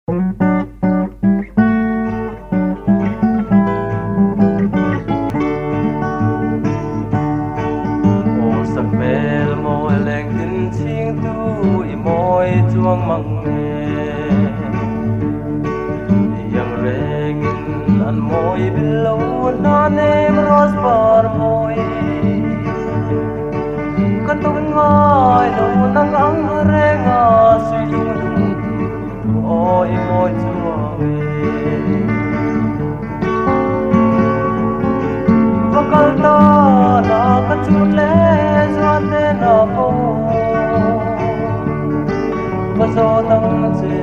Sắc mel môi leng tin ching tu i môi chuang mang nghe yang regin an môi below na nem ros bar môi kan tu ngai lo nang ang renga suy dung oi môi chuang vakal ta na kan chut le Mazo tang che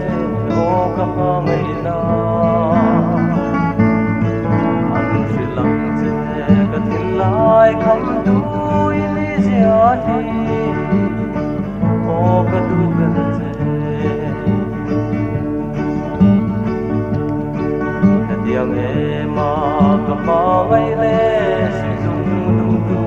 o ka pa mai na an fi lang che ka thin lai kham tu ili zia hi o ka tu kan che ka diang e ma ka pa ngai le si dung dung tu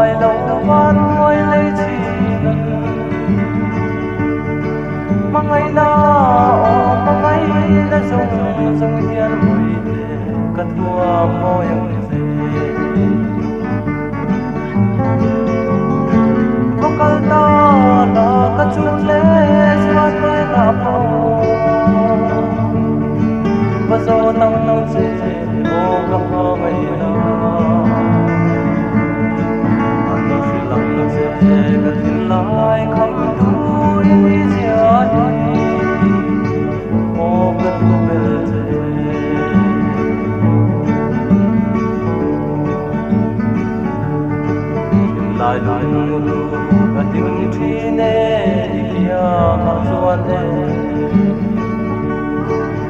ai lâu van ngồi lấy chi mang ngày na mang ngày na sông sông thiên bụi cắt tua môi dê có câu ta là cắt chút lệ xoát lệ na po và gió nắng nắng dê ô gặp hoa ngày na lai không đuôi zia đi ô bất bền lai lai lu và tiếng thi nè kia mà chuan nè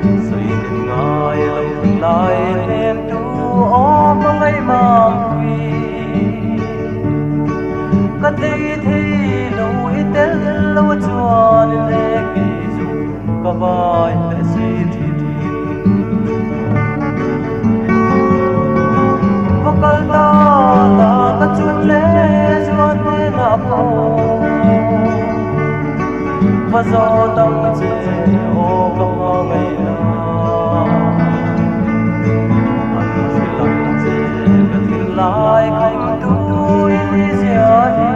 suy tình ngài lòng lai em tu ôm ngay mang quy cất đi thi lối tên lâu chuan lệ kỳ dung cả vai lệ si thi và cả ta cất chút lệ chuan lệ na po và gió tang che ô cả hoa ngày na anh phi lăng che cả tin lai khanh tu ili zia đi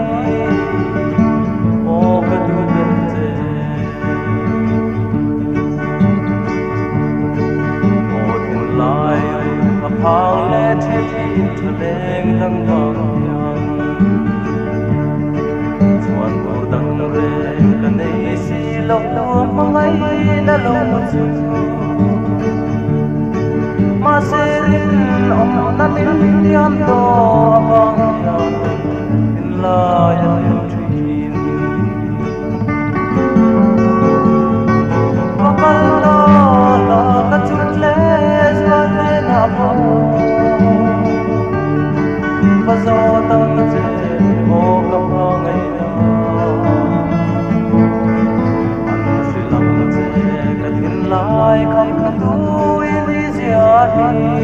ô cả tu bên che ô tin lai mà phang lệ thi thu leng tang bang yang chuan bu dang re ka nei si lo ma ngai na lo chu ma serin om na min diam do bang yan in la ya thin vakal la ka chut le zwan le na po va zo tang che o ka pa ngai na an fi lang che ka thin lai kham tu ili zia hi